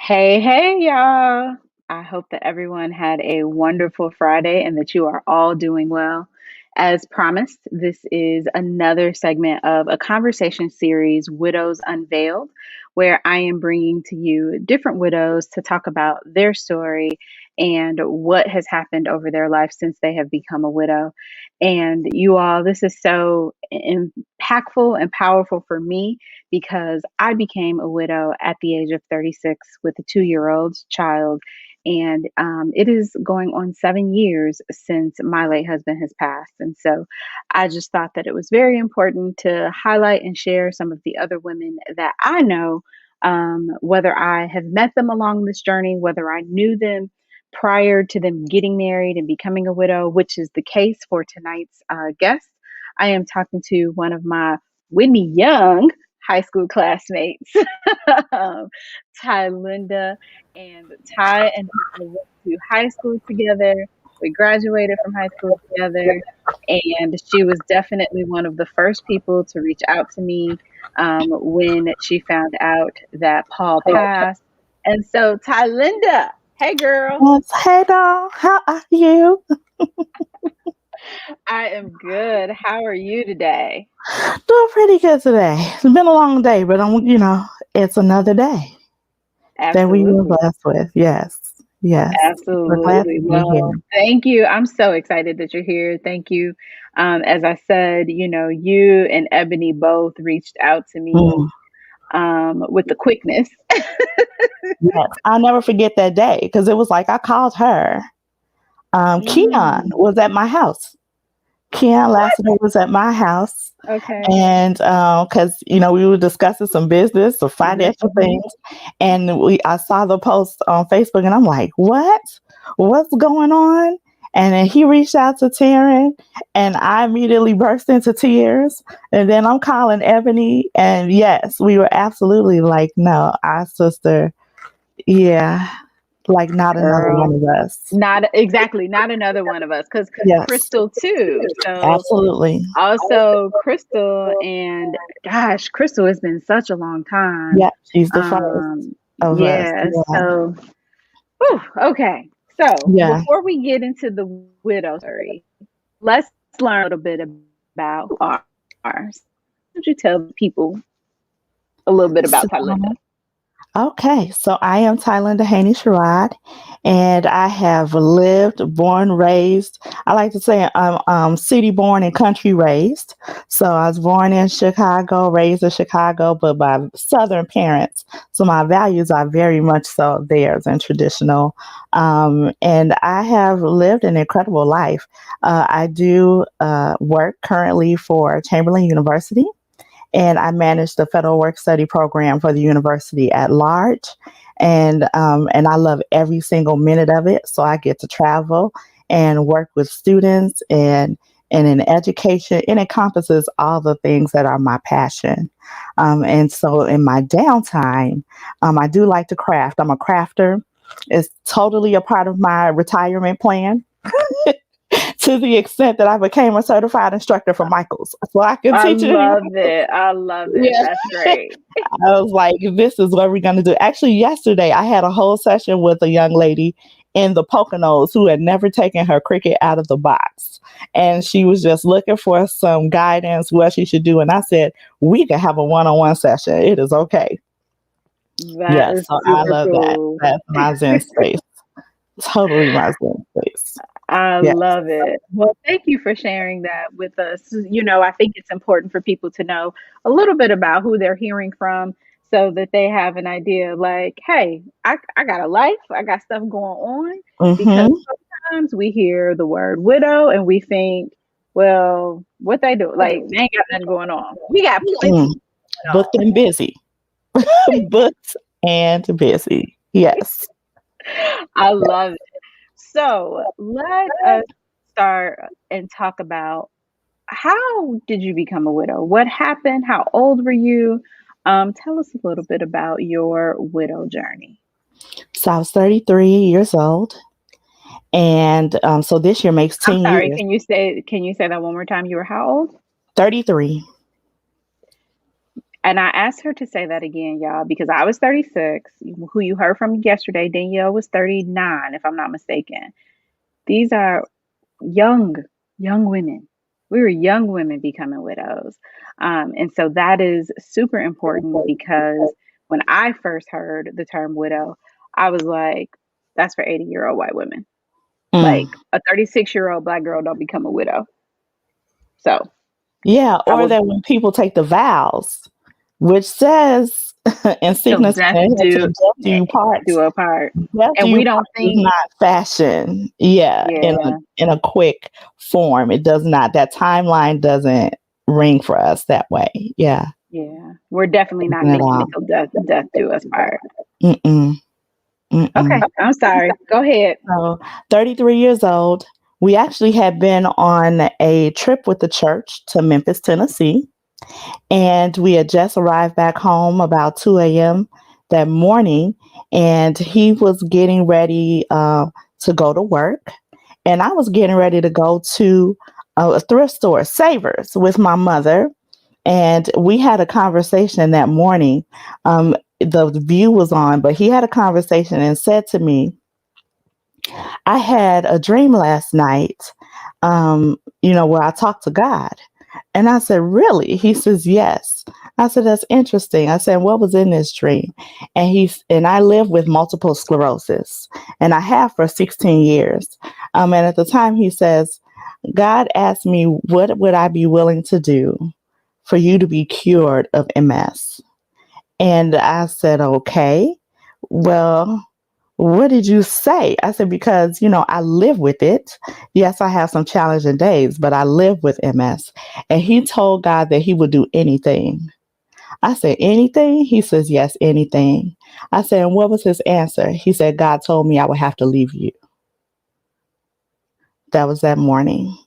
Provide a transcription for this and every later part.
Hey, hey, y'all. I hope that everyone had a wonderful Friday and that you are all doing well. As promised, this is another segment of a conversation series, Widows Unveiled, where I am bringing to you different widows to talk about their story and what has happened over their life since they have become a widow. And you all, this is so impactful and powerful for me because I became a widow at the age of 36 with a 2 year old child. And it is going on 7 years since my late husband has passed. And so I just thought that it was very important to highlight and share some of the other women that I know, whether I have met them along this journey, whether I knew them prior to them getting married and becoming a widow, which is the case for tonight's guest. I am talking to one of my Whitney Young high school classmates, um, Tylinda and Ty and I went to high school together. We graduated from high school together, and she was definitely one of the first people to reach out to me when she found out that Paul passed. And so, Tylinda, hey girl, Yes, hey doll, how are you? I am good. How are you today? Doing pretty good today. It's been a long day, but it's another day that we were Absolutely. blessed with. Yes, yes. We're glad Absolutely. to be here. Well, thank you. I'm so excited that you're here. Thank you. As I said, you and Ebony both reached out to me Mm, with the quickness. yes, I'll never forget that day because it was like I called her. Keon Mm, was at my house. Keon what? Lassiter was at my house. Okay. And because we were discussing some business, some financial Hmm. things, and I saw the post on Facebook, and I'm like, "What? What's going on?" And then he reached out to Taryn, and I immediately burst into tears. And then I'm calling Ebony, and yes, we were absolutely like, "No, our sister, yeah, like not another one Girl. of us." Not exactly, not another one of us, because Yes, Crystal too. So absolutely. also Crystal and gosh, Crystal has been such a long time. Yeah, she's the first Um, of us. yeah, Yeah, so whew, okay. So yeah. before we get into the widow story, let's learn a little bit about who you are. Would you tell people a little bit So, about Tylinda? okay, so I am Tylinda Haynie-Sherrod, and I have lived, born, raised. I like to say I'm city born and country raised. So I was born in Chicago, raised in Chicago, but by Southern parents. So my values are very much so theirs and traditional. And I have lived an incredible life. I do work currently for Chamberlain University, and I manage the federal work study program for the university at large. And I love every single minute of it. So I get to travel and work with students and in education. It encompasses all the things that are my passion. And so in my downtime, I do like to craft. I'm a crafter. It's totally a part of my retirement plan. To the extent that I became a certified instructor for Michaels, so I can I teach it. love it. I love it. Yeah. That's great. I was like, this is what we're going to do. Actually, yesterday I had a whole session with a young lady in the Poconos who had never taken her cricket out of the box. And she was just looking for some guidance, what she should do. And I said, we can have a one on one session. It is okay. That Yes. is So I super love that. cool. That's my Zen space. Totally my Zen space. I Yes. love it. Well, thank you for sharing that with us. I think it's important for people to know a little bit about who they're hearing from so that they have an idea like, hey, I got a life, I got stuff going on. Because Mm-hmm. sometimes we hear the word widow and we think, well, what they do? Like, they ain't got nothing going on. We got plenty Mm. going Booked and busy. Booked and busy. Yes. on. I love it. So let us start and talk about how did you become a widow? What happened? How old were you? Tell us a little bit about your widow journey. So I was 33 years old. And so this year makes I'm 10 sorry, years. can you say that one more time? You were how old? 33. And I asked her to say that again, y'all, because I was 36. Who you heard from yesterday, Danielle was 39, if I'm not mistaken. These are young, young women. We were young women becoming widows. And so that is super important because when I first heard the term widow, I was like, that's for 80-year-old white women. Mm. Like a 36-year-old black girl don't become a widow. So Yeah, I or was that when people take the vows, which says in till sickness death and in health, till do death do you part. do a part. Death do And you we part don't does think, not fashion, yeah, yeah, in a quick form. It does not. That timeline doesn't ring for us that way. Yeah, yeah. We're definitely not not at thinking all. until death do us part. Mm-mm, mm-mm. Okay, I'm sorry. Go ahead. So, 33 years old. We actually had been on a trip with the church to Memphis, Tennessee. And we had just arrived back home about 2 a.m. that morning. And he was getting ready to go to work. And I was getting ready to go to a thrift store, Savers, with my mother. And we had a conversation that morning. The view was on, but he had a conversation and said to me, I had a dream last night, where I talked to God. And I said, really? He says, yes. I said, that's interesting. I said, what was in this dream? And I live with multiple sclerosis, and I have for 16 years. And at the time, he says, God asked me, what would I be willing to do for you to be cured of MS? And I said, okay, well, what did you say? I said, because, I live with it. Yes, I have some challenging days, but I live with MS. And he told God that he would do anything. I said, anything? He says, yes, anything. I said, and what was his answer? He said, God told me I would have to leave you. That was that morning.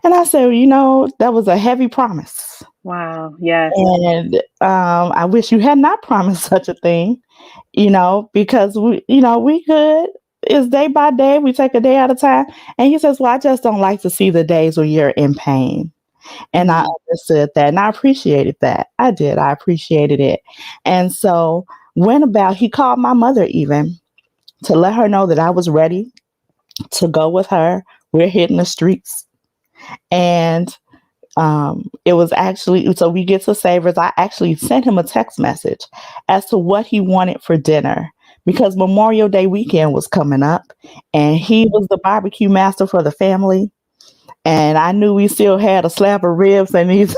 And I said, that was a heavy promise. Wow. Yes. And I wish you had not promised such a thing, because we good. It's day by day. We take a day at a time. And he says, well, I just don't like to see the days when you're in pain. And I Mm. understood that and I appreciated that. I did. I appreciated it. And so he called my mother even to let her know that I was ready to go with her. We're hitting the streets. And it was actually, so we get to Savers. I actually sent him a text message as to what he wanted for dinner because Memorial Day weekend was coming up and he was the barbecue master for the family. And I knew we still had a slab of ribs and these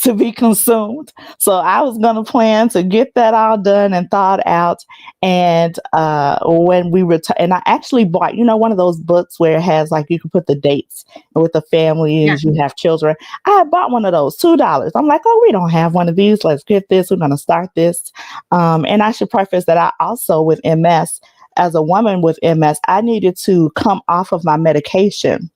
to be consumed. So I was going to plan to get that all done and thought out. And when we and I actually bought, one of those books where it has like you can put the dates with the family Yeah. as you have children. I had bought one of those, $2. I'm like, oh, we don't have one of these. Let's get this. We're going to start this. And I should preface that I also with MS, as a woman with MS, I needed to come off of my medication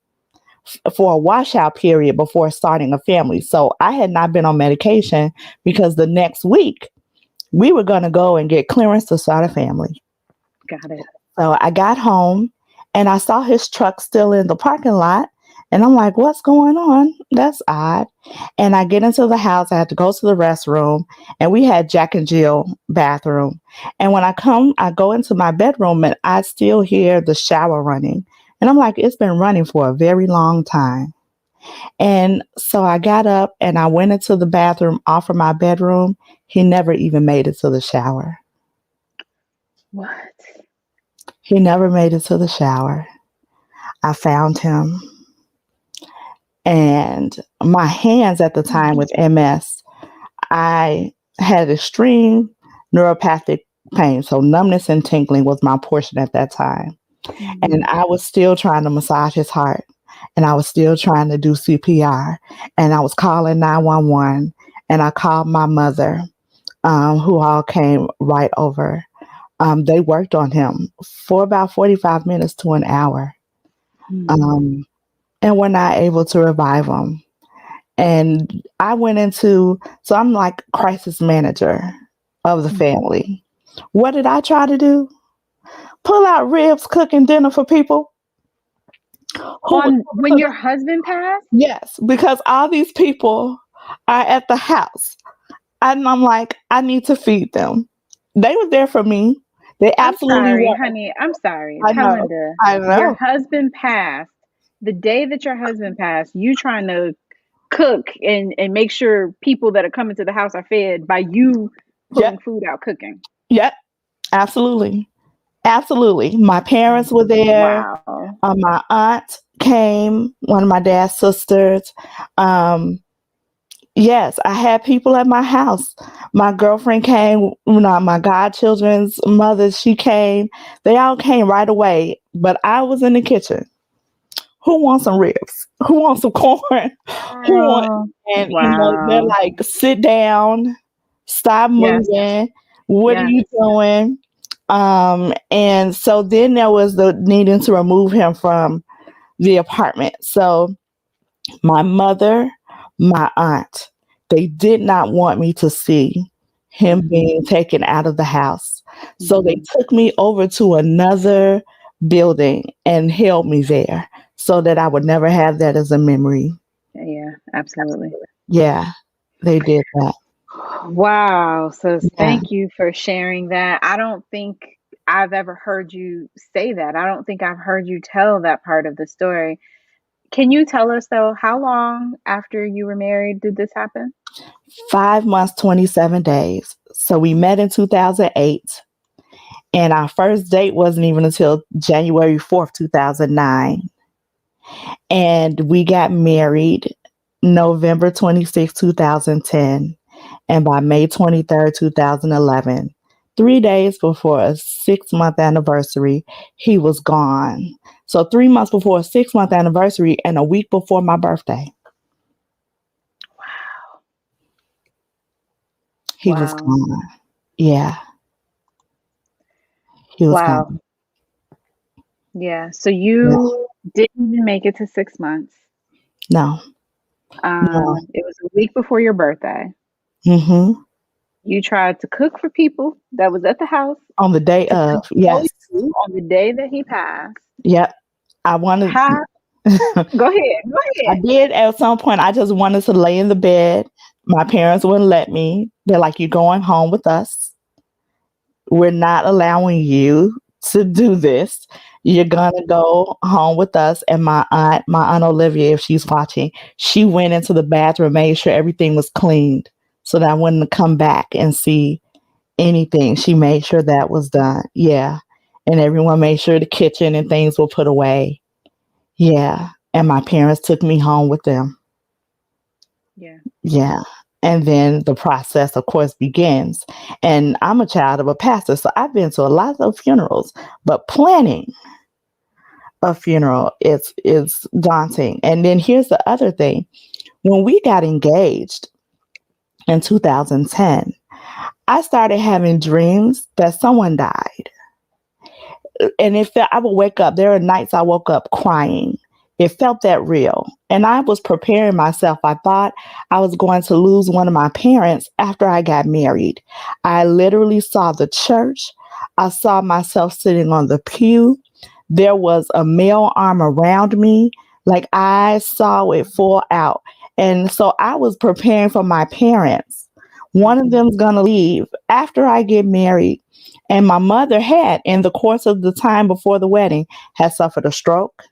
for a washout period before starting a family. So I had not been on medication because the next week we were going to go and get clearance to start a family. Got it. So I got home and I saw his truck still in the parking lot. And I'm like, what's going on? That's odd. And I get into the house. I had to go to the restroom and we had Jack and Jill bathroom. And when I go into my bedroom and I still hear the shower running. And I'm like, it's been running for a very long time. And so I got up and I went into the bathroom off of my bedroom. He never even made it to the shower. What? He never made it to the shower. I found him. And my hands at the time with MS, I had extreme neuropathic pain. So numbness and tingling was my portion at that time. And I was still trying to massage his heart. And I was still trying to do CPR. And I was calling 911. And I called my mother, who all came right over. They worked on him for about 45 minutes to an hour. Um, and were not able to revive him. And so I'm like crisis manager of the family. What did I try to do? Pull out ribs, cooking dinner for people who was On when your husband passed? yes, because all these people are at the house. And I'm like, I need to feed them. They were there for me. They I'm absolutely sorry, were. honey. I'm sorry. I know. Tylinda, I your know. husband passed. The day that your husband passed, you trying to cook and make sure people that are coming to the house are fed by you Yep. pulling food out cooking. Yep. Absolutely. Absolutely. My parents were there. Wow. My aunt came, one of my dad's sisters. Um, yes, I had people at my house. My girlfriend came, my godchildren's mother, she came. They all came right away, but I was in the kitchen. Who wants some ribs? Who wants some corn? Who want? Oh, And they're wow. like, sit down, stop Yes, moving. What are yes. you doing? And so then there was the needing to remove him from the apartment. So my mother, my aunt, they did not want me to see him Mm-hmm, being taken out of the house. So they mm-hmm. took me over to another building and held me there so that I would never have that as a memory. Yeah, absolutely. Yeah, they did that. Wow. So Yeah. thank you for sharing that. I don't think I've ever heard you say that. I don't think I've heard you tell that part of the story. Can you tell us though, how long after you were married did this happen? 5 months, 27 days. So we met in 2008, and our first date wasn't even until January 4th, 2009. And we got married November 26, 2010. And by May 23rd, 2011, 3 days before a 6 month anniversary, he was gone. So 3 months before a 6 month anniversary and a week before my birthday, he was Wow. gone. Yeah, he was Wow. gone. Yeah. So Yeah. you didn't even make it to 6 months. No, no. It was a week before your birthday. Hmm. You tried to cook for people that was at the house On the day to of, console yes. you on the day that he passed. Yep. I wanted, How? Go ahead. Go I ahead. did at some point. I just wanted to lay in the bed. My parents wouldn't let me. They're like, "You're going home with us. We're not allowing you to do this. You're gonna go home with us." And my aunt Olivia, if she's watching, she went into the bathroom, made sure everything was cleaned so that I wouldn't come back and see anything. She made sure that was done. Yeah. And everyone made sure the kitchen and things were put away. Yeah. And my parents took me home with them. Yeah. Yeah. And then the process, of course, begins. And I'm a child of a pastor, so I've been to a lot of funerals, but planning a funeral is daunting. And then here's the other thing. When we got engaged in 2010, I started having dreams that someone died. And I would wake up, there are nights I woke up crying. It felt that real. And I was preparing myself. I thought I was going to lose one of my parents after I got married. I literally saw the church. I saw myself sitting on the pew. There was a male arm around me. Like I saw it fall out. And so I was preparing for my parents. One of Hmm. them's going to leave after I get married. And my mother had, in the course of the time before the wedding, had suffered a stroke.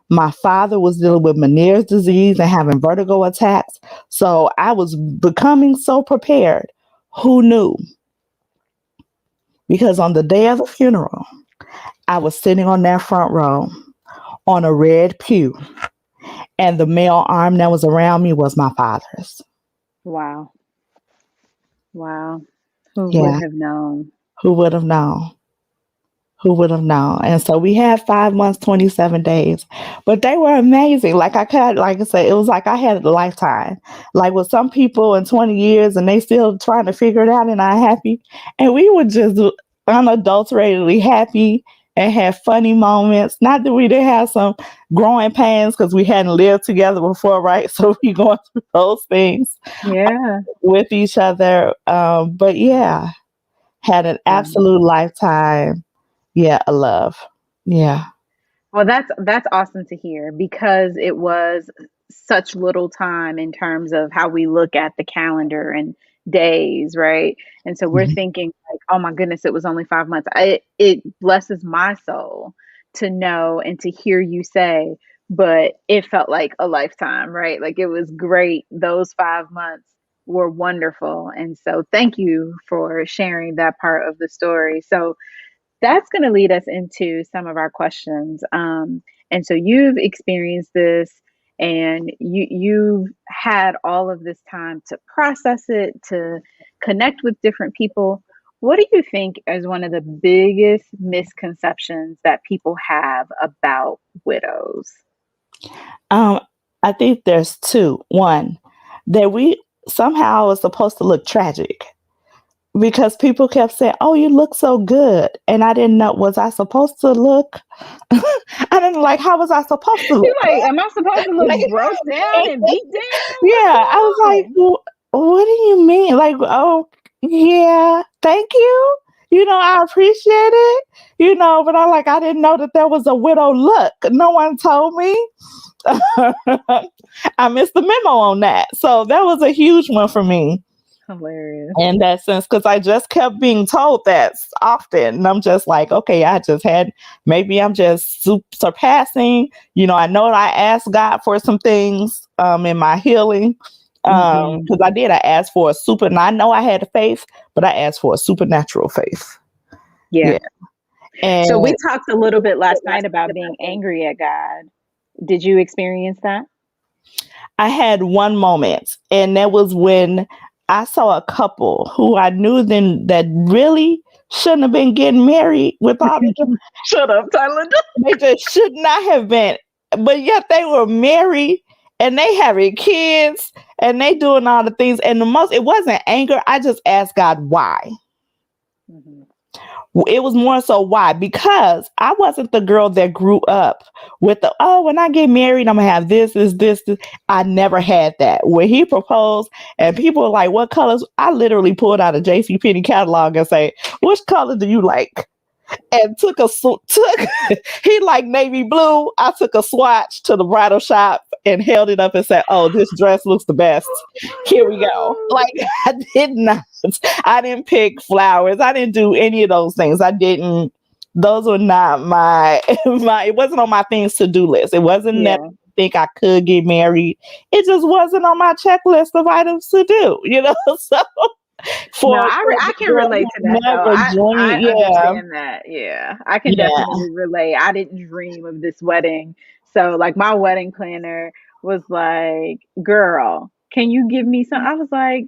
My father was dealing with Meniere's disease and having vertigo attacks. So I was becoming so prepared. Who knew? Because on the day of the funeral, I was sitting on that front row on a red pew, and the male arm that was around me was my father's. Wow. Wow. Who would Yeah, have known? who would have known? Who would have known? And so we had 5 months, 27 days, but they were amazing. Like I said, it was like I had a lifetime. Like with some people in 20 years and they still trying to figure it out and not happy. And we were just unadulteratedly happy and had funny moments. Not that we didn't have some growing pains because we hadn't lived together before, right? So we going through those things Yeah. with each other. But yeah, had an Wow. absolute lifetime. Yeah, a love. Yeah. Well, that's awesome to hear because it was such little time in terms of how we look at the calendar and days, right? And so we're Mhm. thinking like, oh my goodness, it was only 5 months. It blesses my soul to know and to hear you say, but it felt like a lifetime, right? Like it was great. Those 5 months were wonderful. And so thank you for sharing that part of the story. So that's going to lead us into some of our questions. And so you've experienced this and you've had all of this time to process it, to connect with different people. What do you think is one of the biggest misconceptions that people have about widows? Um, I think there's two. One, that we somehow are supposed to look tragic because people kept saying, "Oh, you look so good," and I didn't know, was I supposed to look? I didn't, like, how was I supposed to You're look? like, am I supposed to look Like, broke down and beat down? What's yeah, I was like, going on? What do you mean?" Like, "Oh, yeah, thank you. I appreciate it." But I didn't know that there was a widow look. No one told me. I missed the memo on that. So that was a huge one for me Hilarious. in that sense, because I just kept being told that often. And I'm just like, okay, maybe I'm just surpassing. I know that I asked God for some things in my healing. Hmm. Because I asked for a and I know I had a faith, but I asked for a supernatural faith. Yeah. Yeah. And So we talked a little bit last night about being angry at God. Did you experience that? I had one moment, and that was when I saw a couple who I knew then that really shouldn't have been getting married with all the, Shut up, Tylinda. they just should not have been, but yet they were married and they having kids and they doing all the things. And it wasn't anger. I just asked God why. Hmm. It was more so why, because I wasn't the girl that grew up with when I get married, I'm gonna have this. I never had that. When he proposed and people were like, what colors? I literally pulled out a JCPenney catalog and say, which color do you like? And took he like navy blue. I took a swatch to the bridal shop and held it up and said, "Oh, this dress looks the best. Here we go." Oh Like, I did not. I didn't pick flowers. I didn't do any of those things. I didn't. Those were not my my. It wasn't on my things to do list. It wasn't that yeah. I think I could get married. It just wasn't on my checklist of items to do. So No, for I the can girl relate who to that though. never I dreamed, yeah, understand that. Yeah. I can yeah. definitely relate. I didn't dream of this wedding. So like my wedding planner was like, "Girl, can you give me some?" I was like,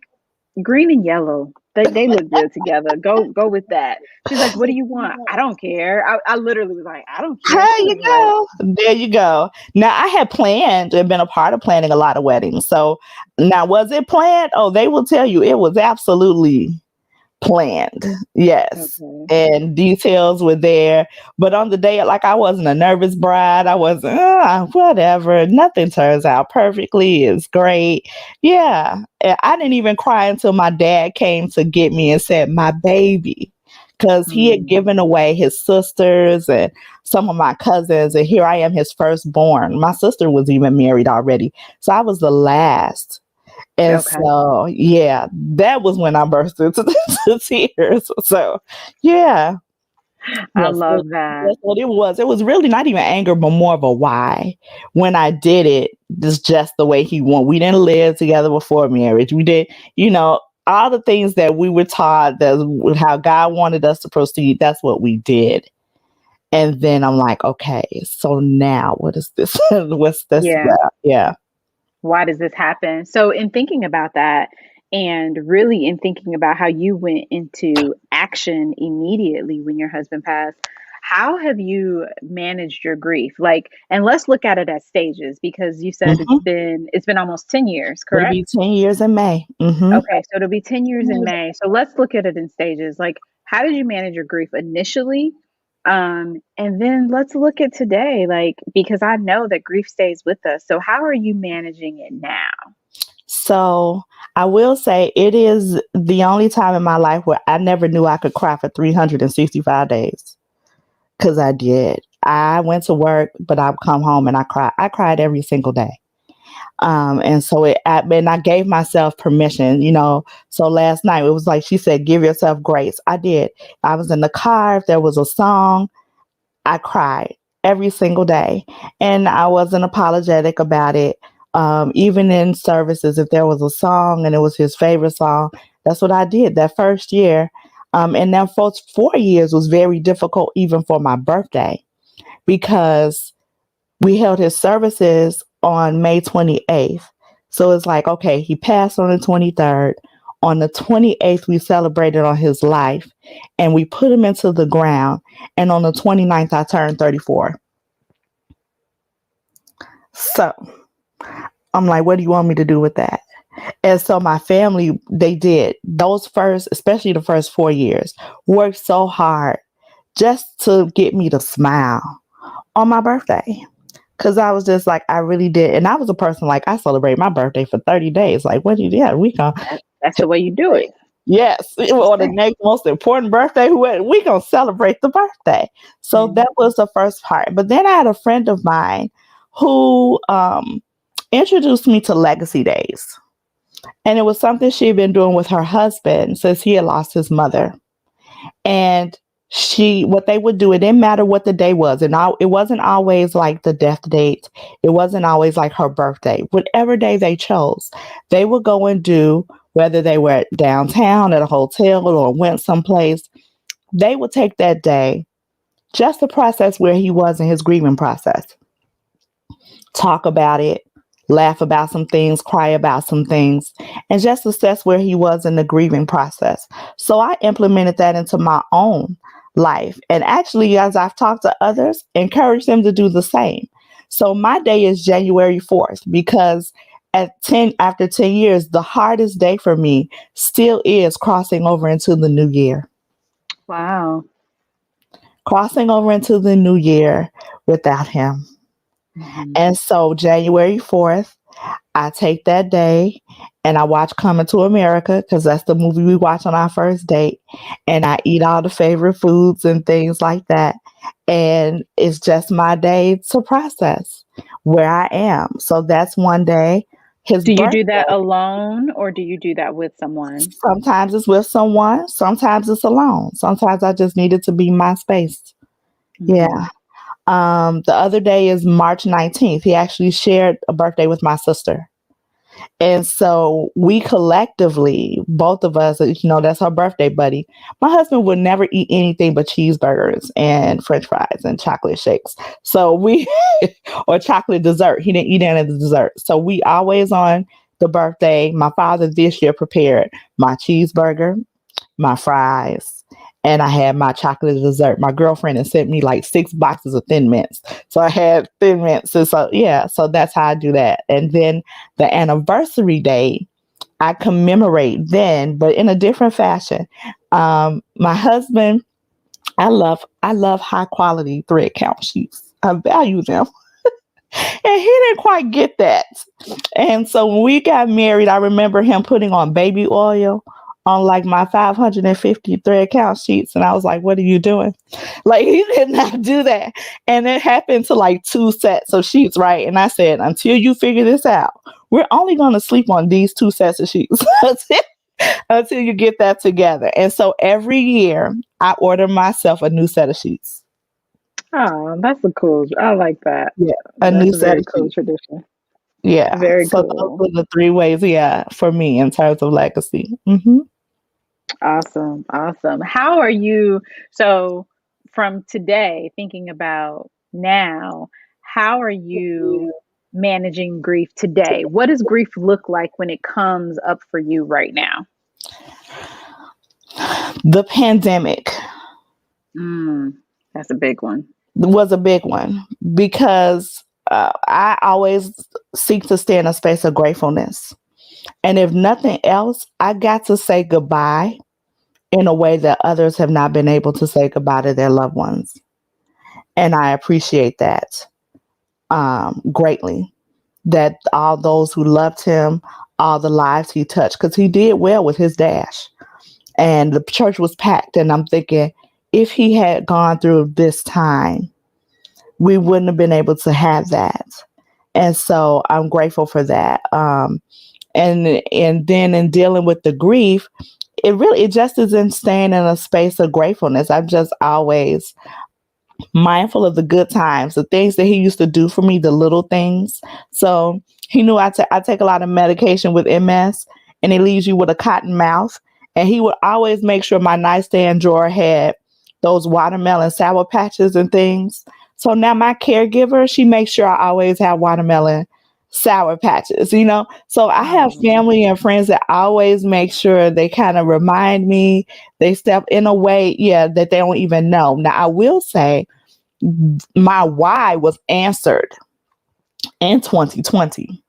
"Green and yellow. They look good together. Go with that." She's like, "What do you want?" I don't care. I literally was like, "I don't care." There She you was like, go. There you go. Now, I had planned and been a part of planning a lot of weddings. So now, was it planned? Oh, they will tell you it was absolutely planned. Yes. "Okay. And details were there. But on the day, like, I wasn't a nervous bride. I wasn't, whatever. Nothing turns out perfectly. It's great. Yeah. And I didn't even cry until my dad came to get me and said, my baby. Because he had Mm, given away his sisters and some of my cousins. And here I am, his firstborn. My sister was even married already. So I was the last. And okay. so, yeah, that was when I burst into the tears. So, yeah, I yes, love that. that's what it was. It was really not even anger, but more of a why. When I did it, it's just the way he wanted. We didn't live together before marriage. We did, all the things that we were taught, that how God wanted us to proceed. That's what we did. And then I'm like, okay, so now what is this? What's this Yeah. about? Yeah. Why does this happen? So, in thinking about that, and really in thinking about how you went into action immediately when your husband passed, how have you managed your grief? Like, and let's look at it as stages because you said Hmm. it's been almost 10 years, It'll correct? be 10 years in May. Hmm. Okay, so it'll be 10 years in May. So let's look at it in stages. Like, how did you manage your grief initially? And then let's look at today, like, because I know that grief stays with us. So how are you managing it now? So I will say it is the only time in my life where I never knew I could cry for 365 days. Because I did. I went to work, but I'd come home and I cried. I cried every single day. And so and I gave myself permission, So last night it was like she said, give yourself grace. I did. I was in the car. If there was a song, I cried every single day, and I wasn't apologetic about it. Even in services, if there was a song and it was his favorite song, that's what I did that first year. And that first 4 years was very difficult, even for my birthday, because we held his services on May 28th. So it's like, okay, he passed on the 23rd. On the 28th, we celebrated on his life and we put him into the ground. And on the 29th, I turned 34. So I'm like, what do you want me to do with that? And so my family, they did those first, especially the first 4 years, worked so hard just to get me to smile on my birthday. Cause I was just like, I really did. And I was a person like, I celebrate my birthday for 30 days. Like, what do you do? Yeah, we gonna That's the way you do it. yes, or the next most important birthday, we gonna celebrate the birthday. So Mm. that was the first part. But then I had a friend of mine who introduced me to Legacy Days. And it was something she had been doing with her husband since he had lost his mother. And what they would do, it didn't matter what the day was. And it wasn't always like the death date. It wasn't always like her birthday. Whatever day they chose, they would go and do, whether they were downtown at a hotel or went someplace, they would take that day just to process where he was in his grieving process. Talk about it, laugh about some things, cry about some things, and just assess where he was in the grieving process. So I implemented that into my own life. And actually, as I've talked to others, encourage them to do the same. So my day is January 4th because after 10 years, the hardest day for me still is crossing over into the new year. Wow. Crossing over into the new year without him. Mm-hmm. And so January 4th, I take that day and I watch Coming to America because that's the movie we watch on our first date. And I eat all the favorite foods and things like that. And it's just my day to process where I am. So that's one day. His Do you birthday, do that alone or do you do that with someone? sometimes it's with someone, sometimes it's alone. Sometimes I just need it to be my space. Mm-hmm. Yeah. The other day is March 19th. He actually shared a birthday with my sister. And so we collectively, both of us, that's her birthday buddy. My husband would never eat anything but cheeseburgers and French fries and chocolate shakes. So or chocolate dessert. He didn't eat any of the dessert. So we always on the birthday. My father this year prepared my cheeseburger, my fries, and I had my chocolate dessert. My girlfriend had sent me like 6 boxes of Thin Mints. So I had Thin Mints. And so, yeah, so that's how I do that. And then the anniversary day, I commemorate then, but in a different fashion. My husband, I love high quality thread count sheets. I value them. And he didn't quite get that. And so when we got married, I remember him putting on baby oil on like my 550 thread count sheets. And I was like, what are you doing? Like, he did not do that. And it happened to like 2 sets of sheets, right? And I said, until you figure this out, we're only going to sleep on these 2 sets of sheets until you get that together. And so every year I order myself a new set of sheets. Oh, that's a cool. I like that. Yeah, a That's new a set very of cool sheets. tradition. Yeah. Very So those cool. were the 3 ways, yeah, for me in terms of legacy. Awesome. Awesome. How are you? So, from today, thinking about now, how are you managing grief today? What does grief look like when it comes up for you right now? The pandemic Mm, that's a big one. was a big one because I always seek to stay in a space of gratefulness. And if nothing else, I got to say goodbye in a way that others have not been able to say goodbye to their loved ones. And I appreciate that greatly. That all those who loved him, all the lives he touched, because he did well with his dash. And the church was packed. And I'm thinking, if he had gone through this time, we wouldn't have been able to have that. And so I'm grateful for that. And then in dealing with the grief, it just isn't staying in a space of gratefulness. I'm just always mindful of the good times, the things that he used to do for me, the little things. So he knew I take a lot of medication with MS, and it leaves you with a cotton mouth. And he would always make sure my nightstand drawer had those watermelon sour patches and things. So now my caregiver, she makes sure I always have watermelon sour patches, you know? So I have Oh, family and friends that always make sure they kind of remind me, they step in a way, yeah, that they don't even know. Now, I will say my why was answered in 2020.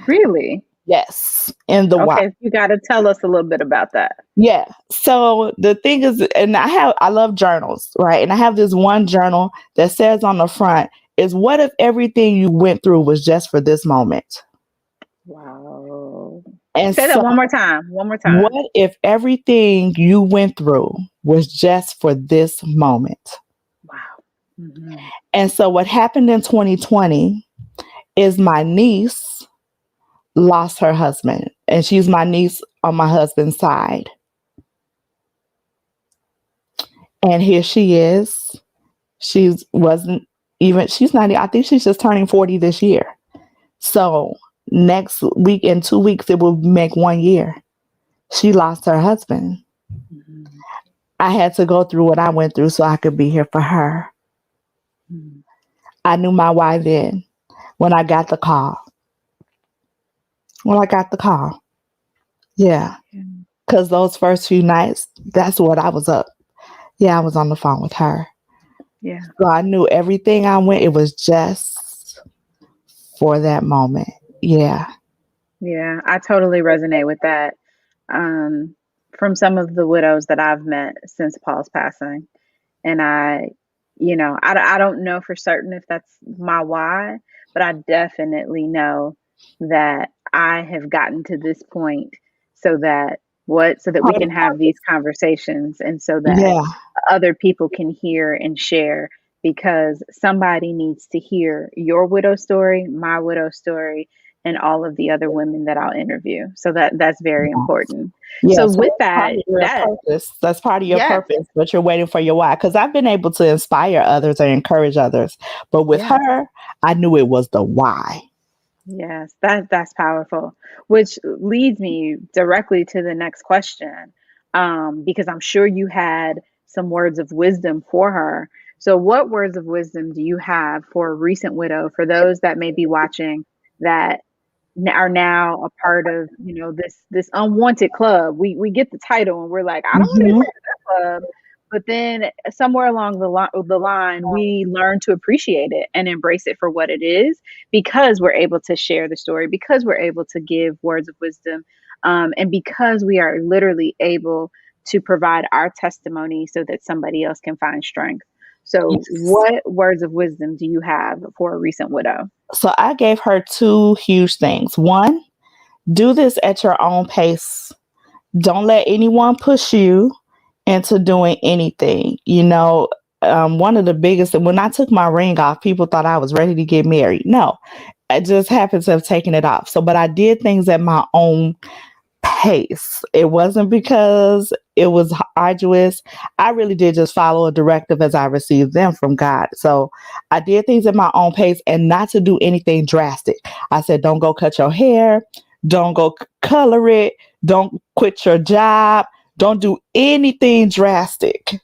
really? Yes, in the why. Okay, you got to tell us a little bit about that. Yeah. So the thing is, and I love journals, right? And I have this one journal that says on the front is, what if everything you went through was just for this moment? Wow. And Say that so one more time. One more time. what if everything you went through was just for this moment? Wow. Hmm. And so what happened in 2020 is my niece lost her husband, and she's my niece on my husband's side. And here she is. She's not, I think she's just turning 40 this year. So next week, in 2 weeks, it will make 1 year. She lost her husband. Hmm. I had to go through what I went through so I could be here for her. Hmm. I knew my why then when I got the call. When I got the call. Yeah. Because those first few nights, that's what I was up. Yeah, I was on the phone with her. Yeah. So I knew everything I went, it was just for that moment. Yeah. Yeah. I totally resonate with that. Um, from some of the widows that I've met since Paul's passing. And I don't know for certain if that's my why, but I definitely know that I have gotten to this point so that so that we Part of can the have these purpose. conversations and so that Yeah. other people can hear and share, because somebody needs to hear your widow story, my widow story, and all of the other women that I'll interview. So that's very Yeah. important. Yeah. So So with that's part that, of your purpose. That's part of your yes, purpose, but you're waiting for your why. Because I've been able to inspire others and encourage others. But with yes. her, I knew it was the why. Yes, that's powerful, which leads me directly to the next question, because I'm sure you had some words of wisdom for her. So, what words of wisdom do you have for a recent widow, for those that may be watching that are now a part of, this unwanted club? We get the title and we're like, I don't want to be Hmm. part of that club. But then somewhere along the line, we learn to appreciate it and embrace it for what it is, because we're able to share the story, because we're able to give words of wisdom, and because we are literally able to provide our testimony so that somebody else can find strength. So, what words of wisdom do you have for a recent widow? So I gave her two huge things. One, do this at your own pace. Don't let anyone push you into doing anything. One of the biggest, when I took my ring off, people thought I was ready to get married. No, I just happened to have taken it off. So, but I did things at my own pace. It wasn't because it was arduous. I really did just follow a directive as I received them from God. So I did things at my own pace, and not to do anything drastic. I said, don't go cut your hair. Don't go color it. Don't quit your job. Don't do anything drastic.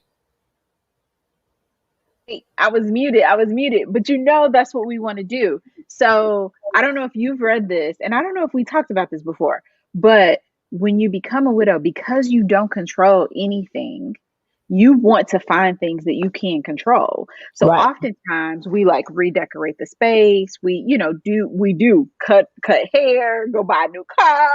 I was muted. I was muted. But that's what we want to do. So I don't know if you've read this, and I don't know if we talked about this before, but when you become a widow, because you don't control anything, you want to find things that you can control. So Right. oftentimes we like redecorate the space. We do cut hair, go buy a new car,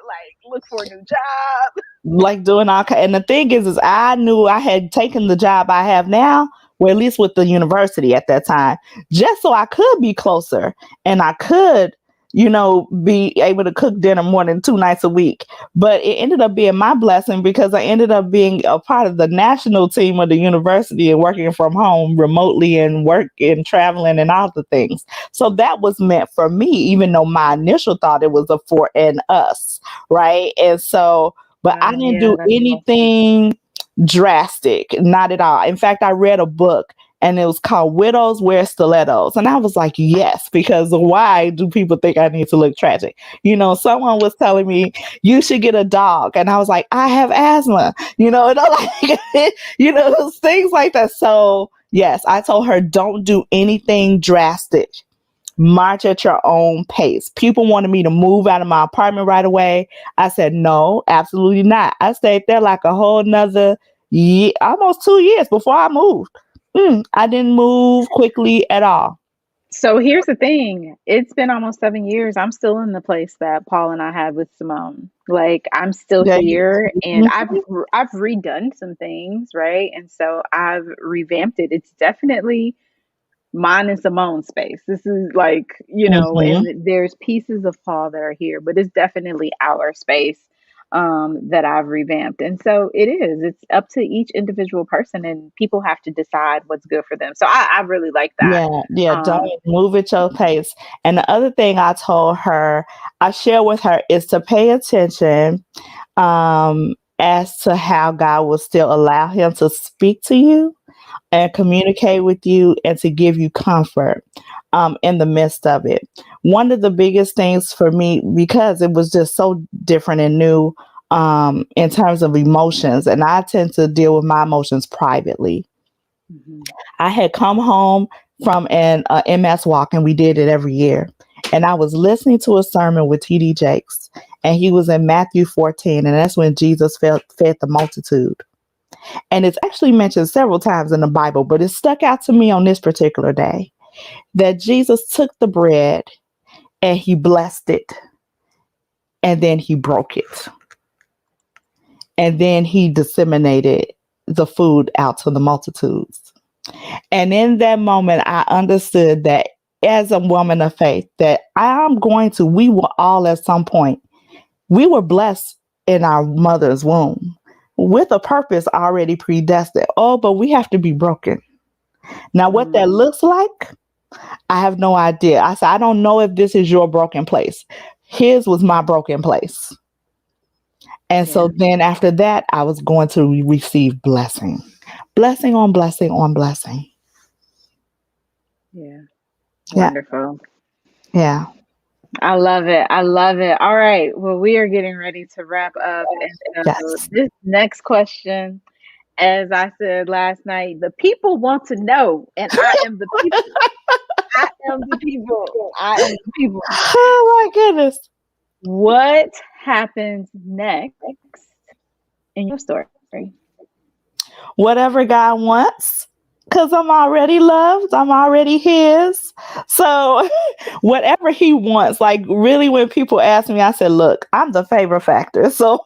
like look for a new job. Like doing and the thing is I knew I had taken the job I have now, or at least with the university at that time, just so I could be closer and I could be able to cook dinner more than 2 nights a week. But it ended up being my blessing because I ended up being a part of the national team of the university and working from home remotely and work and traveling and all the things. So that was meant for me, even though my initial thought it was a for and us, right? And so, but I Wow, didn't yeah, do that's awesome. anything drastic, not at all. In fact, I read a book and it was called Widows Wear Stilettos. And I was like, yes, because why do people think I need to look tragic? Someone was telling me you should get a dog. And I was like, I have asthma, and I'm like, things like that. So yes, I told her, don't do anything drastic. March at your own pace. People wanted me to move out of my apartment right away. I said, no, absolutely not. I stayed there like a whole nother year, almost 2 years before I moved. I didn't move quickly at all. So here's the thing. It's been almost 7 years. I'm still in the place that Paul and I had with Simone. Like I'm still Yeah, here, and mhm, I've redone some things, right? And so I've revamped it. It's definitely mine and Simone's space. This is like, mhm. and there's pieces of Paul that are here, but it's definitely our space that I've revamped. And so it's up to each individual person, and people have to decide what's good for them. So I really like that. Yeah, yeah, don't Um, move at your pace. And the other thing I told her, I share with her is to pay attention as to how God will still allow him to speak to you and communicate with you and to give you comfort in the midst of it. One of the biggest things for me, because it was just so different and new in terms of emotions, and I tend to deal with my emotions privately. mhm, I had come home from an MS walk, and we did it every year. And I was listening to a sermon with T.D. Jakes, and he was in Matthew 14, and that's when Jesus fed the multitude. And it's actually mentioned several times in the Bible, but it stuck out to me on this particular day that Jesus took the bread and he blessed it, and then he broke it, and then he disseminated the food out to the multitudes. And in that moment, I understood that as a woman of faith, that we were all at some point, we were blessed in our mother's womb with a purpose already predestined. Oh, but we have to be broken. Now, what that mm, looks like, I have no idea. I said, I don't know if this is your broken place. His was my broken place. And yeah, so then after that, I was going to receive blessing, blessing on blessing on blessing. yeah, Yeah. wonderful. Yeah. I love it. I love it. All right. Well, we are getting ready to wrap up. And so Yes. this next question, as I said last night, the people want to know, and I am the people. I am the people. I am the people. Oh my goodness. What happens next in your story? Whatever God wants. Because I'm already loved. I'm already his. So whatever he wants, like really when people ask me, I said, look, I'm the favor factor. So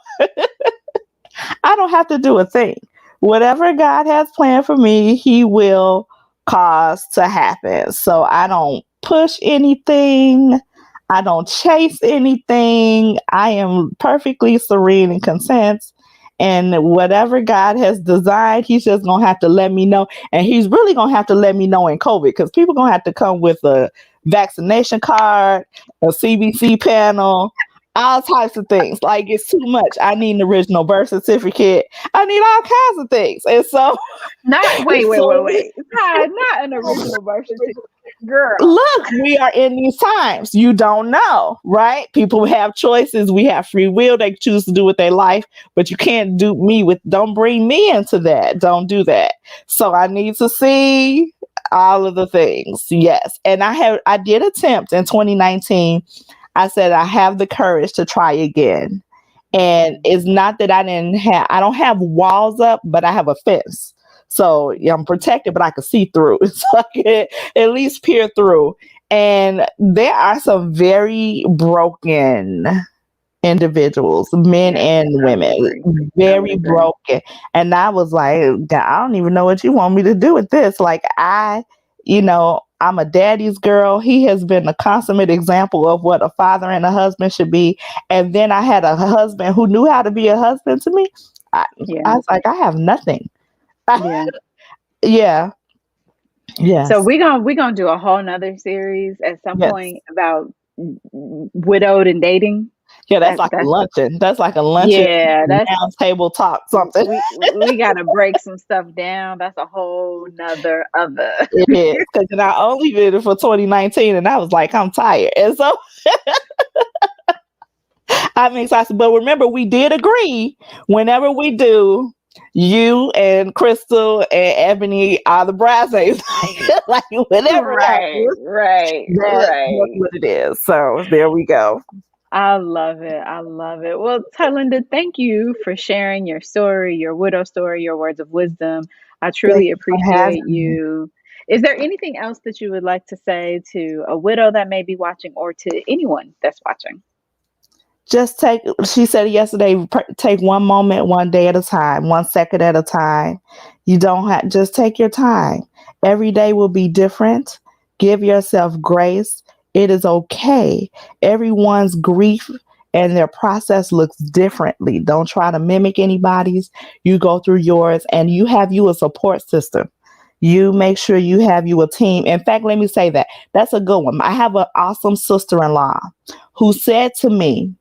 I don't have to do a thing. Whatever God has planned for me, he will cause to happen. So I don't push anything. I don't chase anything. I am perfectly serene and content. And whatever God has designed, he's just going to have to let me know. And he's really going to have to let me know in COVID because people going to have to come with a vaccination card, a CBC panel, all types of things. Like it's too much. I need an original birth certificate. I need all kinds of things. And so, Not wait, wait, wait, so wait. Todd, not an original birth certificate. Girl. look, we are in these times. You don't know, right? People have choices. We have free will. They choose to do with their life, but you can't do me with, don't bring me into that. Don't do that. So I need to see all of the things. Yes. And I did attempt in 2019. I said, I have the courage to try again. And Mhm. it's not that I don't have walls up, but I have a fence. So yeah, I'm protected, but I can see through. So I can at least peer through. And there are some very broken individuals, men Yes, and I would women, agree. I would very agree. broken. And I was like, God, I don't even know what you want me to do with this. Like you know, I'm a daddy's girl. He has been a consummate example of what a father and a husband should be. And then I had a husband who knew how to be a husband to me. I, I Yeah. was like, I have nothing. Yeah. Yeah. So Yes. we're gonna do a whole nother series at some Yes. point about widowed and dating. Yeah, that's like a That's luncheon. That's like a luncheon yeah, that's round table talk something. we gotta break some stuff down. That's a whole nother other. It is. Because I only did it for 2019 and I was like, I'm tired. And so I'm exhausted. But remember, we did agree whenever we do, you and Crystal and Ebony are the bridesmaids. Like whenever it Right, happens, right, that's right. what it is. So there we go. I love it. I love it. Well, Tylinda, thank you for sharing your story, your widow story, your words of wisdom. I Thank truly you for having appreciate me. you. Is there anything else that you would like to say to a widow that may be watching or to anyone that's watching? Just take, she said yesterday, take one moment, one day at a time, 1 second at a time. You don't have, just take your time. Every day will be different. Give yourself grace. It is okay. Everyone's grief and their process looks differently. Don't try to mimic anybody's. You go through yours and you have you a support system. You make sure you have you a team. In fact, let me say that. That's a good one. I have an awesome sister-in-law who said to me,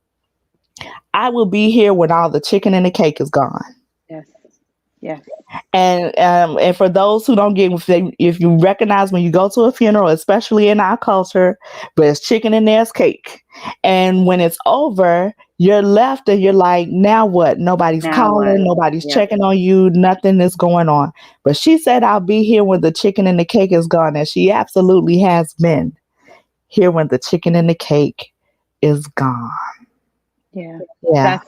I will be here when all the chicken and the cake is gone. Yes. Yes. And for those who don't get, if you recognize when you go to a funeral, especially in our culture, there's chicken and there's cake, and when it's over, you're left and you're like, now what? Nobody's Now what? calling, nobody's Yep. checking on you, nothing is going on. But she said, "I'll be here when the chicken and the cake is gone," and she absolutely has been here when the chicken and the cake is gone. Yeah. Yeah.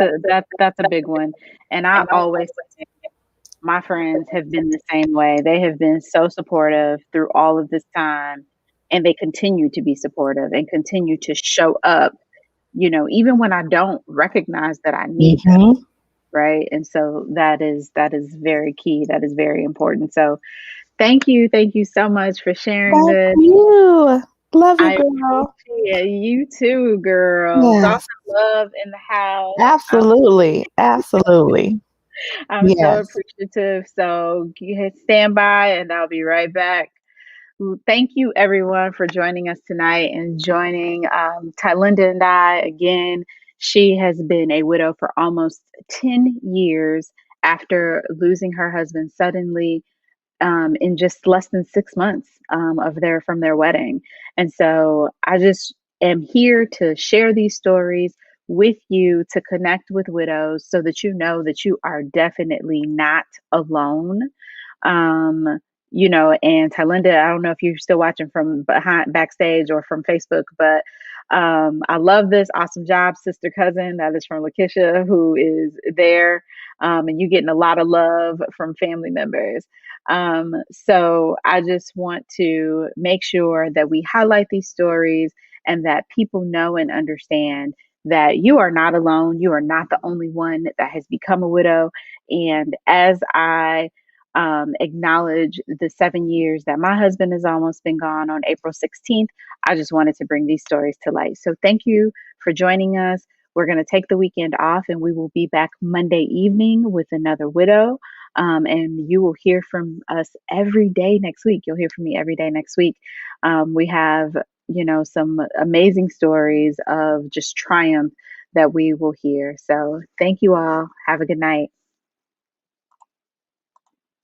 That's a big one. And I always my friends have been the same way. They have been so supportive through all of this time, and they continue to be supportive and continue to show up, even when I don't recognize that I need them, Hmm. right? And so that is very key. That is very important. So thank you so much for sharing Thank this. you. Love you, I girl. appreciate you too, girl. Dawson Yes, Love in the house. absolutely. Absolutely. I'm so Yes. appreciative. So you hit stand by, and I'll be right back. Thank you, everyone, for joining us tonight and joining Tylinda and I again. She has been a widow for almost 10 years after losing her husband suddenly in just less than 6 months from their wedding. And so I just am here to share these stories with you to connect with widows so that you know that you are definitely not alone. um, and Tylinda, I don't know if you're still watching from behind backstage or from Facebook, but I love this. Awesome job, sister cousin. That is from Lakeisha, who is there. And you getting a lot of love from family members. So I just want to make sure that we highlight these stories and that people know and understand that you are not alone. You are not the only one that has become a widow. And as I acknowledge the 7 years that my husband has almost been gone on April 16th. I just wanted to bring these stories to light. So thank you for joining us. We're going to take the weekend off and we will be back Monday evening with another widow. And you will hear from us every day next week. You'll hear from me every day next week. We have, some amazing stories of just triumph that we will hear. So thank you all. Have a good night.